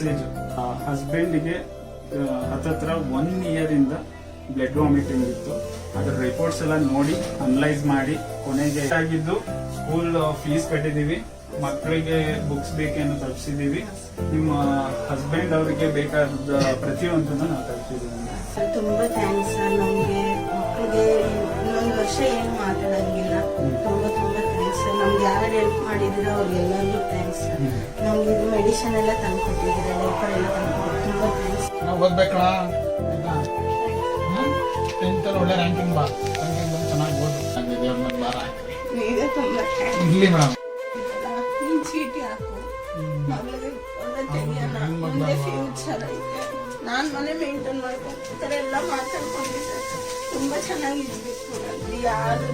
Message. ಹಸ್ಬೆಂಡ್ಗೆ ಹತ್ತತ್ರ 1 year ಇಂದ blood vomiting ಇತ್ತು. ಅದರ ರಿಪೋರ್ಟ್ಸ್ ಎಲ್ಲ ನೋಡಿ ಅನಲೈಸ್ ಮಾಡಿ ಕೊನೆಗೆ ಆಗಿದ್ದು ಸ್ಕೂಲ್ ಫೀಸ್ ಕಟ್ಟಿದೀವಿ, ಮಕ್ಕಳಿಗೆ ಬುಕ್ಸ್ ಬೇಕೇನು ತಲುಪಿಸಿದೀವಿ, ನಿಮ್ಮ ಹಸ್ಬೆಂಡ್ ಅವರಿಗೆ ಬೇಕಾದ ಪ್ರತಿಯೊಂದನ್ನು ನಾವು ತಲುಪಿಸಿದ್ದೀವಿ. ತುಂಬಾ ಥ್ಯಾಂಕ್ಸ್ ಸರ್. ನಮ್ಗೆ ಮಕ್ಕಳಿಗೆ ಇನ್ನೊಂದು ವರ್ಷ ಏನು ಮಾತಾಡಂಗಿಲ್ಲ. ತುಂಬಾ ಥ್ಯಾಂಕ್ಸ್ ಸರ್. ನಮ್ಗೆ ಯಾರು ಹೆಲ್ಪ್ ಮಾಡಿದಿರೋ ಅವ್ರಿಗೆಲ್ಲರಿಗೂ ಥ್ಯಾಂಕ್ಸ್ ಸರ್. ನಮ್ಗೆ ಇದು ಮೆಡಿಸಿನ್ ಎಲ್ಲ ತಂದ್ಕೊಟ್ಟಿದ್ದೀರ, ಡೈಪರ್ ಎಲ್ಲ ತಂದ್ಕೊಟ್ಟಿದ್ದೀರ, ತುಂಬಾ ಥ್ಯಾಂಕ್ಸ್. ನಾವು ಓದ್ಬೇಕಲ್ಲ, ಒಳ್ಳೆ ರ್ಯಾಂಕಿಂಗ್ ಬಾ, ಚೆನ್ನಾಗಿ ಓದು. ನೀವೇ ತುಂಬಾ ಇರ್ಲಿ ಮೇಡಮ್. ನೀನ್ ಚೀಟಿ ಹಾಕು, ಮಗಳಿಗೆ ಒಳ್ಳೆ ತೆಗಿಯೋಣ, ಮುಂದೆ ಫ್ಯೂಚರ್ ಐತೆ. ನಾನ್ ಮನೆ ಮೇಂಟೈನ್ ಮಾಡ್ಕೊಂಡು ಎಲ್ಲ ಮಾತಾಡ್ಕೊಂಡಿದ್ದೆ. ತುಂಬಾ ಚೆನ್ನಾಗಿರ್ಬೇಕು. ಯಾರು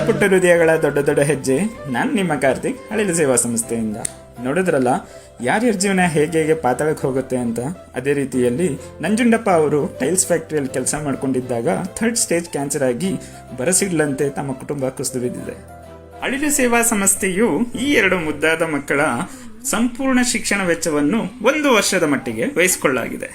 ಪುಟ್ಟ ಹೃದಯಗಳ ದೊಡ್ಡ ದೊಡ್ಡ ಹೆಜ್ಜೆ. ನಾನು ನಿಮ್ಮ ಕಾರ್ತಿಕ್, ಅಳಿಲು ಸೇವಾ ಸಂಸ್ಥೆಯಿಂದ. ನೋಡಿದ್ರಲ್ಲ ಯಾರ್ಯಾರ ಜೀವನ ಹೇಗೆ ಪಾತಾಳಕ್ಕೆ ಹೋಗುತ್ತೆ ಅಂತ. ಅದೇ ರೀತಿಯಲ್ಲಿ ನಂಜುಂಡಪ್ಪ ಅವರು ಟೈಲ್ಸ್ ಫ್ಯಾಕ್ಟ್ರಿಯಲ್ಲಿ ಕೆಲಸ ಮಾಡ್ಕೊಂಡಿದ್ದಾಗ 3rd stage ಕ್ಯಾನ್ಸರ್ ಆಗಿ ಬರಸಿಡ್ಲಂತೆ ತಮ್ಮ ಕುಟುಂಬ ಕುಸಿದು ಬಿದ್ದಿದೆ. ಅಳಿಲು ಸೇವಾ ಸಂಸ್ಥೆಯು ಈ 2 ಮುದ್ದಾದ ಮಕ್ಕಳ ಸಂಪೂರ್ಣ ಶಿಕ್ಷಣ ವೆಚ್ಚವನ್ನು 1 ವರ್ಷದ ಮಟ್ಟಿಗೆ ವಹಿಸಿಕೊಳ್ಳಲಾಗಿದೆ.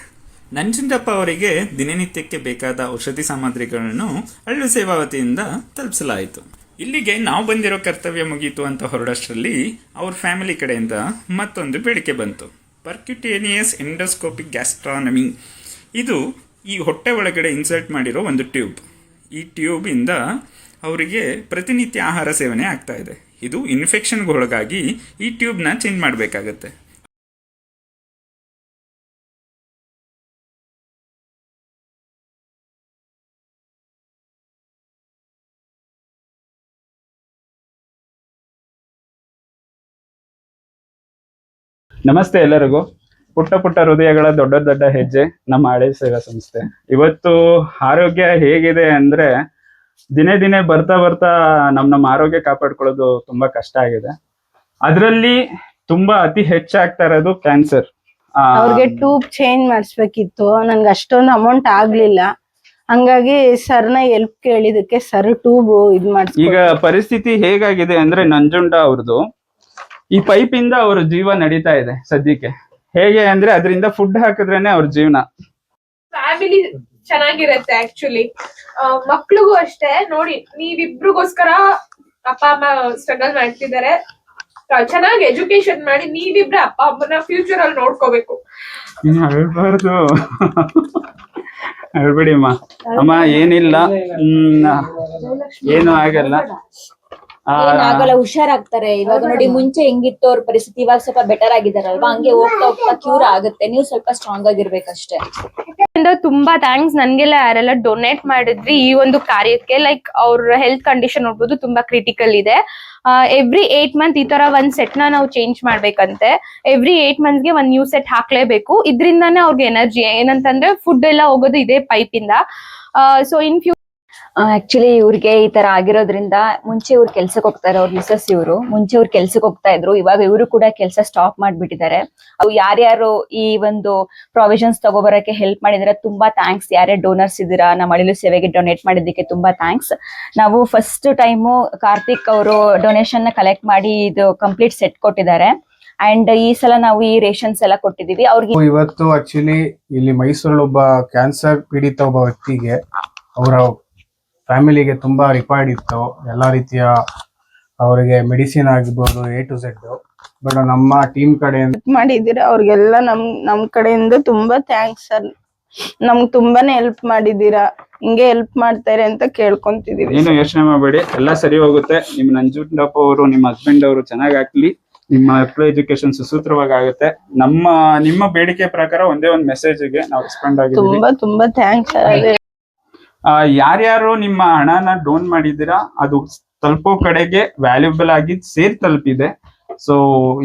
ನಂಜುಂಡಪ್ಪ ಅವರಿಗೆ ದಿನನಿತ್ಯಕ್ಕೆ ಬೇಕಾದ ಔಷಧಿ ಸಾಮಗ್ರಿಗಳನ್ನು ಅಳಿಲು ಸೇವಾ ವತಿಯಿಂದ ತಲುಪಿಸಲಾಯಿತು. ಇಲ್ಲಿಗೆ ನಾವು ಬಂದಿರೋ ಕರ್ತವ್ಯ ಮುಗೀತು ಅಂತ ಹೊರಡಷ್ಟರಲ್ಲಿ ಅವ್ರ ಫ್ಯಾಮಿಲಿ ಕಡೆಯಿಂದ ಮತ್ತೊಂದು ಬೇಡಿಕೆ ಬಂತು. Percutaneous endoscopic gastronomy. ಇದು ಈ ಹೊಟ್ಟೆ ಒಳಗಡೆ ಇನ್ಸರ್ಟ್ ಮಾಡಿರೋ ಒಂದು ಟ್ಯೂಬ್. ಈ ಟ್ಯೂಬಿಂದ ಅವರಿಗೆ ಪ್ರತಿನಿತ್ಯ ಆಹಾರ ಸೇವನೆ ಆಗ್ತಾ ಇದೆ. ಇದು ಇನ್ಫೆಕ್ಷನ್ಗೊಳಗಾಗಿ ಈ ಟ್ಯೂಬ್ನ ಚೇಂಜ್ ಮಾಡಬೇಕಾಗತ್ತೆ. ನಮಸ್ತೆ ಎಲ್ಲರಿಗೂ. ಪುಟ್ಟ ಹೃದಯಗಳ ದೊಡ್ಡ ದೊಡ್ಡ ಹೆಜ್ಜೆ, ನಮ್ಮ ಅಳಿಲು ಸೇವಾ ಸಂಸ್ಥೆ. ಇವತ್ತು ಆರೋಗ್ಯ ಹೇಗಿದೆ ಅಂದ್ರೆ ದಿನೇ ಬರ್ತಾ ನಮ್ಮ ಆರೋಗ್ಯ ಕಾಪಾಡ್ಕೊಳ್ಳೋದು ತುಂಬಾ ಕಷ್ಟ ಆಗಿದೆ. ಅದರಲ್ಲಿ ತುಂಬಾ ಅತಿ ಹೆಚ್ಚಾಗ್ತಾ ಇರೋದು ಕ್ಯಾನ್ಸರ್. ಅವ್ರಿಗೆ ಟ್ಯೂಬ್ ಚೇಂಜ್ ಮಾಡಿಸ್ಬೇಕಿತ್ತು. ನನ್ಗೆ ಅಷ್ಟೊಂದು ಅಮೌಂಟ್ ಆಗ್ಲಿಲ್ಲ. ಹಂಗಾಗಿ ಸರ್ನ ಹೆಲ್ಪ್ ಕೇಳಿದಕ್ಕೆ ಸರ್ ಟ್ಯೂಬ್ ಇದ್ ಮಾಡಿಸ್. ಈಗ ಪರಿಸ್ಥಿತಿ ಹೇಗಾಗಿದೆ ಅಂದ್ರೆ ನಂಜುಂಡ ಅವ್ರದ್ದು ಈ ಪೈಪ್ ಇಂದ ಅವ್ರ ಜೀವ ನಡೀತಾ ಇದೆ ಸದ್ಯಕ್ಕೆ. ಹೇಗೆ ಅಂದ್ರೆ ಅದರಿಂದ ಫುಡ್ ಹಾಕಿದ್ರೇನೆ ಅವ್ರ ಜೀವನ. ಫ್ಯಾಮಿಲಿ ಚೆನ್ನಾಗಿರತ್ತೆ. ಆಕ್ಚುಲಿ ಮಕ್ಳಿಗೂ ಅಷ್ಟೇ. ನೋಡಿ, ನೀವಿಬ್ರಿಗೋಸ್ಕರ ಅಪ್ಪ ಅಮ್ಮ ಸ್ಟ್ರಗಲ್ ಮಾಡ್ತಿದ್ದಾರೆ. ಚೆನ್ನಾಗಿ ಎಜುಕೇಶನ್ ಮಾಡಿ ನೀವಿಬ್ರೆ ಅಪ್ಪ ಅಮ್ಮನ ಫ್ಯೂಚರ್ ಅಲ್ಲಿ ನೋಡ್ಕೋಬೇಕು. ಹೇಳ್ಬಾರ್ದು. ಹೇಳ್ಬೇಡಿ ಅಮ್ಮ. ಅಮ್ಮ ಏನಿಲ್ಲ, ಏನು ಆಗಲ್ಲ, ಏನಾಗಲ್ಲ, ಹುಷಾರಾಗ್ತಾರೆ. ಇವಾಗ ನೋಡಿ, ಮುಂಚೆ ಹೆಂಗಿತ್ತು ಅವ್ರ ಪರಿಸ್ಥಿತಿ, ಇವಾಗ ಸ್ವಲ್ಪ ಬೆಟರ್ ಆಗಿದಾರಲ್ವಾ, ಹಂಗೆ ಹೋಗ್ತಾ ಕ್ಯೂರ್ ಆಗುತ್ತೆ. ನೀವು ಸ್ವಲ್ಪ ಸ್ಟ್ರಾಂಗ್ ಆಗಿರ್ಬೇಕಷ್ಟೇ. ತುಂಬಾ ಥ್ಯಾಂಕ್ಸ್. ನನ್ಗೆಲ್ಲ ಯಾರೆಲ್ಲ ಡೊನೇಟ್ ಮಾಡಿದ್ರಿ ಈ ಒಂದು ಕಾರ್ಯಕ್ಕೆ. ಲೈಕ್ ಅವ್ರ ಹೆಲ್ತ್ ಕಂಡೀಷನ್ ನೋಡ್ಬೋದು, ತುಂಬಾ ಕ್ರಿಟಿಕಲ್ ಇದೆ. ಎವ್ರಿ 8 months ಈ ತರ ಒಂದ್ ಸೆಟ್ ನಾವು ಚೇಂಜ್ ಮಾಡ್ಬೇಕಂತೆ. ಎವ್ರಿ 8 months ಗೆ ಒಂದ್ ನ್ಯೂ ಸೆಟ್ ಹಾಕ್ಲೇಬೇಕು. ಇದ್ರಿಂದಾನೇ ಅವ್ರಿಗೆ ಎನರ್ಜಿ. ಏನಂತಂದ್ರೆ ಫುಡ್ ಎಲ್ಲ ಹೋಗೋದು ಇದೇ ಪೈಪ್ ಇಂದ. ಸೊ ಇನ್ ಆಕ್ಚುಲಿ ಇವ್ರಿಗೆ ಈ ತರ ಆಗಿರೋದ್ರಿಂದ ಮುಂಚೆ ಇವ್ರು ಕೆಲ್ಸಕ್ಕೆ ಹೋಗ್ತಾರೆ. ಅವ್ರ ಮಿಸಸ್ ಇವರು ಮುಂಚೆ ಇವ್ರು ಕೆಲ್ಸಕ್ಕೆ ಹೋಗ್ತಾ ಇದ್ರು. ಇವಾಗ ಇವರು ಕೂಡ ಕೆಲಸ ಸ್ಟಾಪ್ ಮಾಡ್ಬಿಟ್ಟಿದ್ದಾರೆ. ಅವು ಯಾರ್ಯಾರು ಈ ಒಂದು ಪ್ರಾವಿಷನ್ಸ್ ತಗೋಬರಕ್ಕೆ ಹೆಲ್ಪ್ ಮಾಡಿದ್ರೆ ತುಂಬಾ ಥ್ಯಾಂಕ್ಸ್. ಯಾರ್ಯಾರು ಡೋನರ್ಸ್ ಇದ್ದೀರಾ ನಮ್ಮ ಅಳಿಲು ಸೇವೆಗೆ ಡೊನೇಟ್ ಮಾಡಿದ್ದಕ್ಕೆ ತುಂಬಾ ಥ್ಯಾಂಕ್ಸ್. ನಾವು ಫಸ್ಟ್ ಟೈಮು ಕಾರ್ತಿಕ್ ಅವರು ಡೊನೇಷನ್ ನ ಕಲೆಕ್ಟ್ ಮಾಡಿ ಇದು ಕಂಪ್ಲೀಟ್ ಸೆಟ್ ಕೊಟ್ಟಿದ್ದಾರೆ. ಅಂಡ್ ಈ ಸಲ ನಾವು ಈ ರೇಷನ್ಸ್ ಎಲ್ಲ ಕೊಟ್ಟಿದೀವಿ ಅವ್ರಿಗೆ. ಇವತ್ತು ಆಕ್ಚುಲಿ ಇಲ್ಲಿ ಮೈಸೂರಲ್ಲಿ ಒಬ್ಬ ಕ್ಯಾನ್ಸರ್ ಪೀಡಿತ ಒಬ್ಬ ವ್ಯಕ್ತಿಗೆ ಅವರ ಫ್ಯಾಮಿಲಿಗೆ ತುಂಬಾ ರಿಕ್ವೈರ್ಡ್ ಇತ್ತು. ಎಲ್ಲಾ ರೀತಿಯ ಅವರಿಗೆ ಮೆಡಿಸಿನ್ ಆಗಿರ್ಬೋದು, A to Z. ಬಟ್ ನಮ್ಮ ಟೀಮ್ ಕಡೆಯಿಂದ ಮಾಡಿದ್ದೀರಾ ಅವ್ರಿಗೆಲ್ಲ ನಮ್ ಕಡೆಯಿಂದ ತುಂಬಾ ಥ್ಯಾಂಕ್ಸ್ ಸರ್. ನಮ್ಗೆ ತುಂಬಾನೇ ಹೆಲ್ಪ್ ಮಾಡಿದ್ದೀರಾ. ಹಿಂಗೆ ಹೆಲ್ಪ್ ಮಾಡ್ತಾರೆ ಅಂತ ಕೇಳ್ಕೊಂತಿದೀವಿ. ಏನು ಯೋಚನೆ ಮಾಡಬೇಡಿ, ಎಲ್ಲ ಸರಿ ಹೋಗುತ್ತೆ. ನಿಮ್ ನಂಜುಂಡಪ್ಪ ಅವರು, ನಿಮ್ಮ ಹಸ್ಬೆಂಡ್ ಅವರು ಚೆನ್ನಾಗಿ ಆಗ್ಲಿ. ನಿಮ್ಮ ಮಕ್ಕಳ ಎಜುಕೇಶನ್ ಸುಸೂತ್ರವಾಗಿ ಆಗುತ್ತೆ. ನಿಮ್ಮ ಬೇಡಿಕೆ ಪ್ರಕಾರ ಒಂದೇ ಒಂದು ಮೆಸೇಜ್ಗೆ ನಾವು ರೆಸ್ಪಾಂಡ್ ಆಗಿದ್ದೀವಿ. ತುಂಬಾ ಥ್ಯಾಂಕ್ಸ್. ಯಾರ್ಯಾರು ನಿಮ್ಮ ಹಣನ ಡೋನ್ ಮಾಡಿದ್ದೀರಾ ಅದು ತಲುಪೋ ಕಡೆಗೆ ವ್ಯಾಲ್ಯೂಬಲ್ ಆಗಿ ತಲುಪಿದೆ. ಸೊ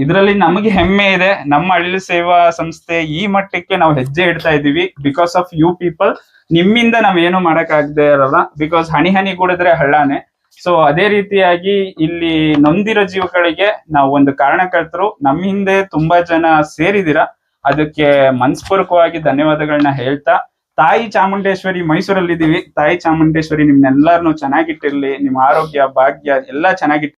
ಇದರಲ್ಲಿ ನಮಗೆ ಹೆಮ್ಮೆ ಇದೆ. ನಮ್ಮ ಅಳಿಲು ಸೇವಾ ಸಂಸ್ಥೆ ಈ ಮಟ್ಟಕ್ಕೆ ನಾವು ಹೆಜ್ಜೆ ಇಡ್ತಾ ಇದೀವಿ ಬಿಕಾಸ್ ಆಫ್ ಯು ಪೀಪಲ್. ನಿಮ್ಮಿಂದ ನಾವೇನು ಮಾಡಕ್ ಆಗದೆ ಇರಲ್ಲ. Because honey ಕೂಡಿದ್ರೆ ಹಳ್ಳಾನೆ. ಸೊ ಅದೇ ರೀತಿಯಾಗಿ ಇಲ್ಲಿ ನೊಂದಿರೋ ಜೀವಗಳಿಗೆ ನಾವು ಒಂದು ಕಾರಣಕರ್ತರು. ನಮ್ಮ ಹಿಂದೆ ತುಂಬಾ ಜನ ಸೇರಿದಿರಾ. ಅದಕ್ಕೆ ಮನಸ್ಪೂರ್ವಕವಾಗಿ ಧನ್ಯವಾದಗಳನ್ನ ಹೇಳ್ತಾ, ತಾಯಿ ಚಾಮುಂಡೇಶ್ವರಿ, ಮೈಸೂರಲ್ಲಿ ಇದೀವಿ. ತಾಯಿ ಚಾಮುಂಡೇಶ್ವರಿ ನಿಮ್ನೆಲ್ಲಾರನು ಚೆನ್ನಾಗಿಟ್ಟಿರ್ಲಿ. ನಿಮ್ಮ ಆರೋಗ್ಯ ಭಾಗ್ಯ ಎಲ್ಲ ಚೆನ್ನಾಗಿಟ್ಟು